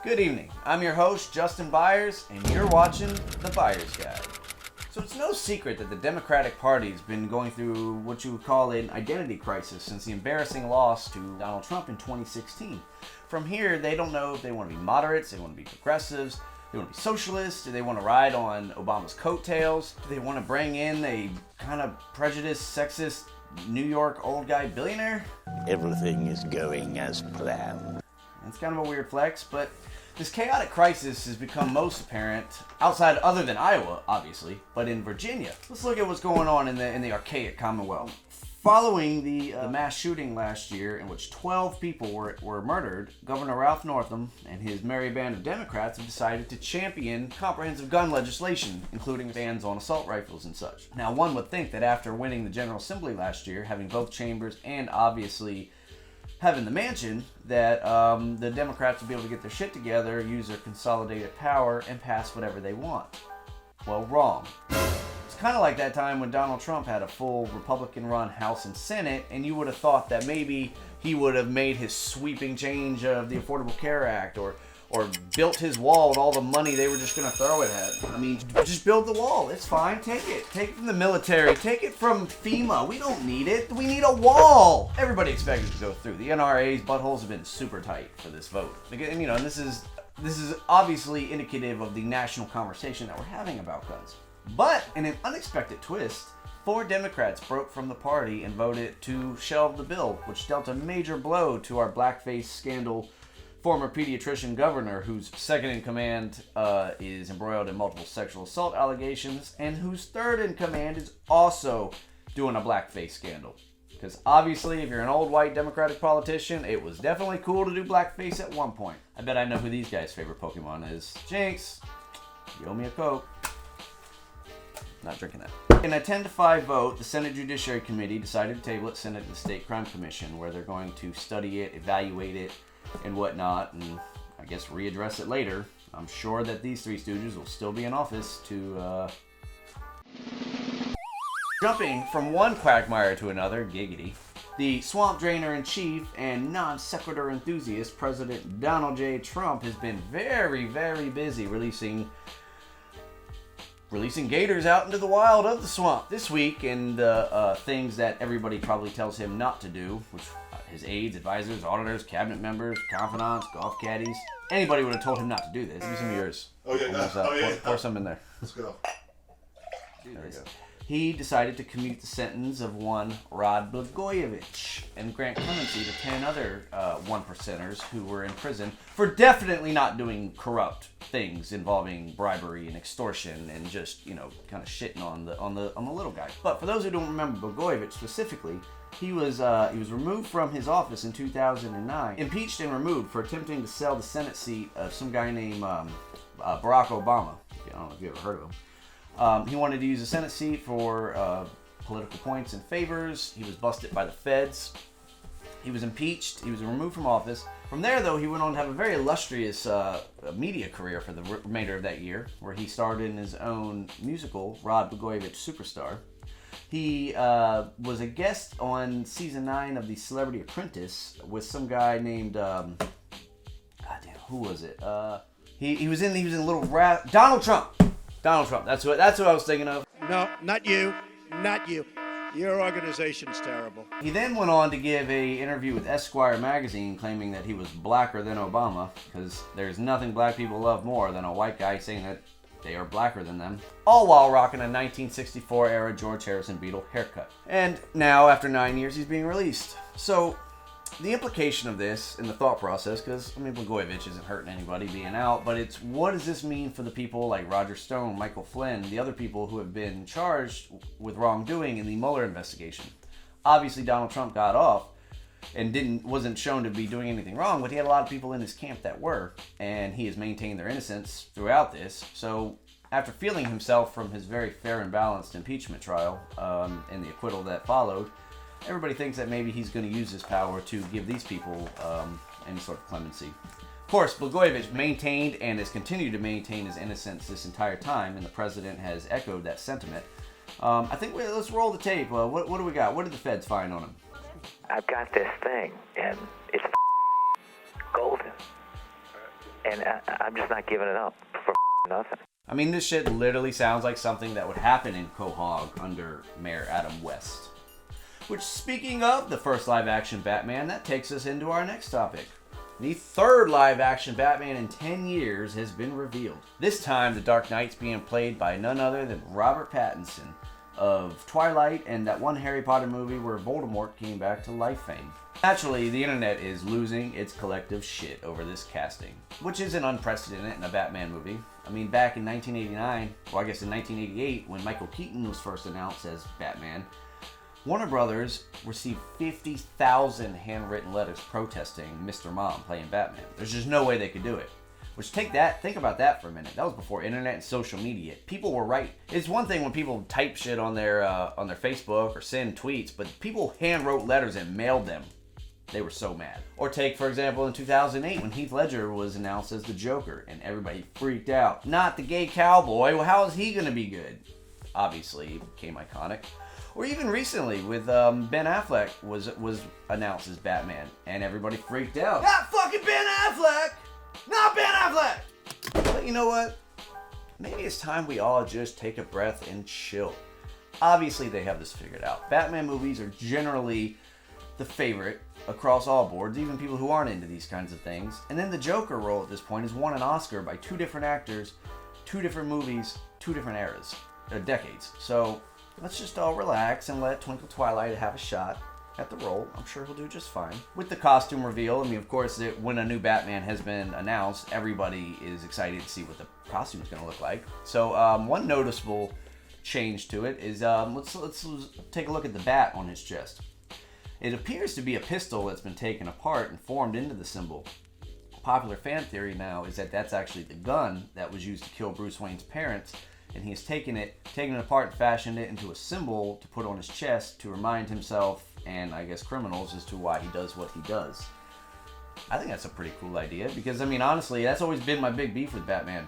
Good evening. I'm your host, Justin Byars, and you're watching The Byars Guide. So it's no secret that the Democratic Party's been going through what you would call an identity crisis since the embarrassing loss to Donald Trump in 2016. From here, they don't know if they want to be moderates, they want to be progressives, they want to be socialists, do they want to ride on Obama's coattails, do they want to bring in a kind of prejudiced, sexist New York old guy billionaire? Everything is going as planned. It's kind of a weird flex, but this chaotic crisis has become most apparent outside, other than Iowa, obviously, but in Virginia. Let's look at what's going on in the archaic Commonwealth. Following the mass shooting last year in which 12 people were murdered, Governor Ralph Northam and his merry band of Democrats have decided to champion comprehensive gun legislation, including bans on assault rifles and such. Now, one would think that after winning the General Assembly last year, having both chambers and obviously having the mansion, that the Democrats will be able to get their shit together, use their consolidated power, and pass whatever they want. Well, wrong. It's kind of like that time when Donald Trump had a full Republican-run House and Senate, and you would have thought that maybe he would have made his sweeping change of the Affordable Care Act, or built his wall with all the money they were just going to throw it at. I mean, just build the wall. It's fine. Take it. Take it from the military. Take it from FEMA. We don't need it. We need a wall. Everybody expected it to go through. The NRA's buttholes have been super tight for this vote. And, you know, and this is obviously indicative of the national conversation that we're having about guns. But in an unexpected twist, 4 Democrats broke from the party and voted to shelve the bill, which dealt a major blow to our blackface scandal former pediatrician governor, whose second in command is embroiled in multiple sexual assault allegations, and whose third in command is also doing a blackface scandal. Because obviously, if you're an old white Democratic politician, it was definitely cool to do blackface at one point. I bet I know who these guys' favorite Pokemon is. Jinx, you owe me a Coke. Not drinking that. In a 10-5 vote, the Senate Judiciary Committee decided to table it send it to the State Crime Commission, where they're going to study it, evaluate it, and whatnot, and I guess readdress it later. I'm sure that these 3 stooges will still be in office to, Jumping from one quagmire to another, giggity, the swamp drainer-in-chief and non-sequitur enthusiast, President Donald J. Trump, has been very, very busy releasing gators out into the wild of the swamp this week, and things that everybody probably tells him not to do, which his aides, advisors, auditors, cabinet members, confidants, golf caddies, anybody would have told him not to do this. Give me some of yours. Pour some in there. Let's go. There we go. He decided to commute the sentence of one Rod Blagojevich and grant clemency to 10 other one-percenters who were in prison for definitely not doing corrupt things involving bribery and extortion and just, you know, kind of shitting on the little guy. But for those who don't remember Blagojevich specifically, he was removed from his office in 2009, impeached and removed for attempting to sell the Senate seat of some guy named Barack Obama. I don't know if you ever heard of him. He wanted to use the Senate seat for political points and favors. He was busted by the feds. He was impeached. He was removed from office. From there, though, he went on to have a very illustrious media career for the remainder of that year, where he starred in his own musical, Rod Blagojevich Superstar. He was a guest on season 9 of The Celebrity Apprentice with some guy named who was it? He was in Little Rat. Donald Trump. That's who I was thinking of. No, not you. Not you. Your organization's terrible. He then went on to give a interview with Esquire magazine claiming that he was blacker than Obama, because there's nothing black people love more than a white guy saying that they are blacker than them, all while rocking a 1964 era George Harrison Beatle haircut. And now, after 9 years, he's being released. So, the implication of this in the thought process, because, I mean, Blagojevich isn't hurting anybody being out, but it's what does this mean for the people like Roger Stone, Michael Flynn, the other people who have been charged with wrongdoing in the Mueller investigation? Obviously, Donald Trump got off and wasn't shown to be doing anything wrong, but he had a lot of people in his camp that were, and he has maintained their innocence throughout this. So after feeling himself from his very fair and balanced impeachment trial and the acquittal that followed, everybody thinks that maybe he's going to use his power to give these people any sort of clemency. Of course, Blagojevich maintained and has continued to maintain his innocence this entire time, and the president has echoed that sentiment. I think let's roll the tape. What do we got? What did the feds find on him? I've got this thing, and it's golden. and I'm just not giving it up for nothing. I mean, this shit literally sounds like something that would happen in Quahog under Mayor Adam West. Which, speaking of the first live-action Batman, that takes us into our next topic. The third live-action Batman in 10 years has been revealed. This time, the Dark Knight's being played by none other than Robert Pattinson of Twilight and that one Harry Potter movie where Voldemort came back to life fame. Naturally, the internet is losing its collective shit over this casting, which isn't unprecedented in a Batman movie. I mean, back in 1989, or I guess in 1988, when Michael Keaton was first announced as Batman, Warner Brothers received 50,000 handwritten letters protesting Mr. Mom playing Batman. There's just no way they could do it. Which think about that for a minute. That was before internet and social media. People were right. It's one thing when people type shit on their Facebook or send tweets, but people hand wrote letters and mailed them. They were so mad. Or take, for example, in 2008 when Heath Ledger was announced as the Joker and everybody freaked out. Not the gay cowboy. Well, how is he going to be good? Obviously, he became iconic. Or even recently with Ben Affleck was announced as Batman and everybody freaked out. Not fucking Ben Affleck! Not Ben Affleck! But you know what? Maybe it's time we all just take a breath and chill. Obviously, they have this figured out. Batman movies are generally the favorite across all boards, even people who aren't into these kinds of things. And then the Joker role at this point has won an Oscar by 2 different actors, 2 different movies, 2 different eras, decades. So let's just all relax and let Twinkle Twilight have a shot at the role. I'm sure he'll do just fine. With the costume reveal, I mean, of course, when a new Batman has been announced, everybody is excited to see what the costume is going to look like. So one noticeable change to it is, let's take a look at the bat on his chest. It appears to be a pistol that's been taken apart and formed into the symbol. Popular fan theory now is that that's actually the gun that was used to kill Bruce Wayne's parents, and he has taken it apart and fashioned it into a symbol to put on his chest to remind himself and I guess criminals as to why he does what he does. I think that's a pretty cool idea because, I mean, honestly, that's always been my big beef with Batman.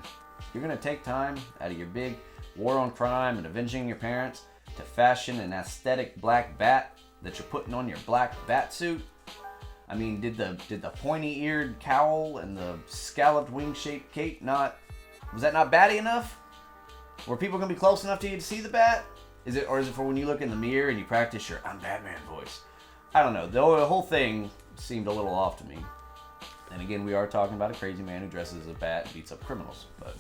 You're going to take time out of your big war on crime and avenging your parents to fashion an aesthetic black bat that you're putting on your black bat suit? I mean, did the pointy-eared cowl and the scalloped wing-shaped cape was that not batty enough? Were people going to be close enough to you to see the bat? Is it for when you look in the mirror and you practice your I'm Batman voice? I don't know. The whole thing seemed a little off to me. And again, we are talking about a crazy man who dresses as a bat and beats up criminals. But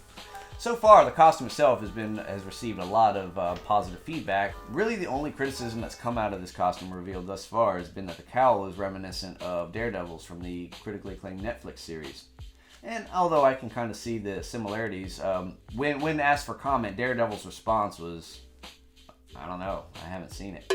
so far, the costume itself has received a lot of positive feedback. Really, the only criticism that's come out of this costume reveal thus far has been that the cowl is reminiscent of Daredevil's from the critically acclaimed Netflix series. And although I can kind of see the similarities, when asked for comment, Daredevil's response was, I don't know, I haven't seen it.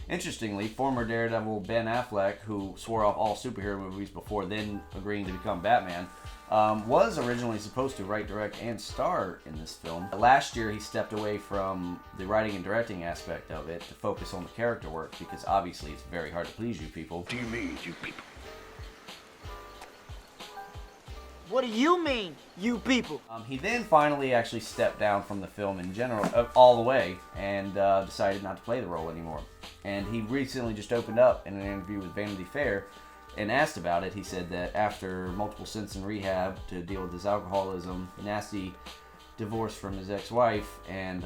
Interestingly, former Daredevil Ben Affleck, who swore off all superhero movies before then agreeing to become Batman, was originally supposed to write, direct, and star in this film. Last year, he stepped away from the writing and directing aspect of it to focus on the character work because obviously it's very hard to please you people. Do you mean, you people? What do you mean, you people? He then finally actually stepped down from the film in general, all the way, and decided not to play the role anymore. And he recently just opened up in an interview with Vanity Fair and asked about it. He said that after multiple stints in rehab to deal with his alcoholism, nasty divorce from his ex-wife, and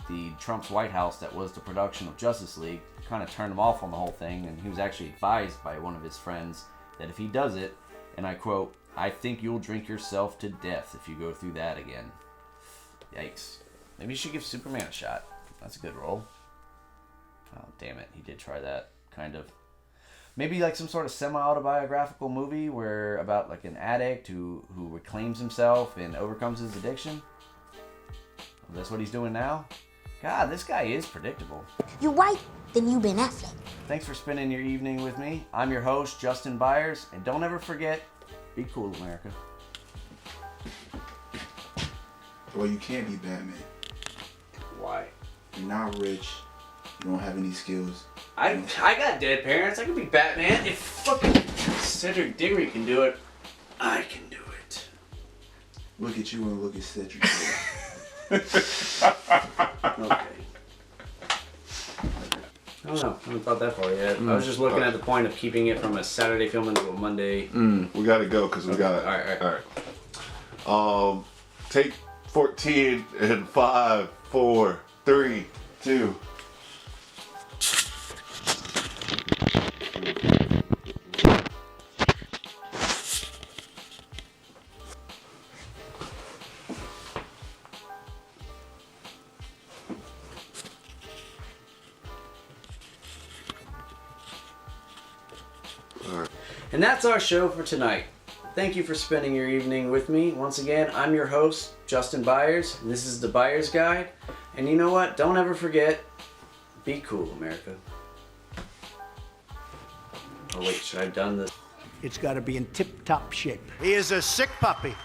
the Trump's White House that was the production of Justice League, kind of turned him off on the whole thing, and he was actually advised by one of his friends that if he does it, and I quote, "I think you'll drink yourself to death if you go through that again." Yikes. Maybe you should give Superman a shot. That's a good role. Oh, damn it. He did try that, kind of. Maybe like some sort of semi-autobiographical movie where about like an addict who reclaims himself and overcomes his addiction. Oh, that's what he's doing now? God, this guy is predictable. You white, then you Ben Affleck. Thanks for spending your evening with me. I'm your host, Justin Byars, and don't ever forget, be cool, America. Well, you can't be Batman. Why? You're not rich. You don't have any skills. I got dead parents. I can be Batman. If fucking Cedric Diggory can do it, I can do it. Look at you and look at Cedric. Okay. I don't know. I haven't thought that far yet. I was just looking at the point of keeping it from a Saturday film into a Monday. We gotta go because we got. All right. Take 14 in 5, 4, 3, 2. And that's our show for tonight. Thank you for spending your evening with me. Once again, I'm your host, Justin Byars, and this is the Byars Guide. And you know what? Don't ever forget, be cool, America. Oh wait, should I have done this? It's got to be in tip-top shape. He is a sick puppy.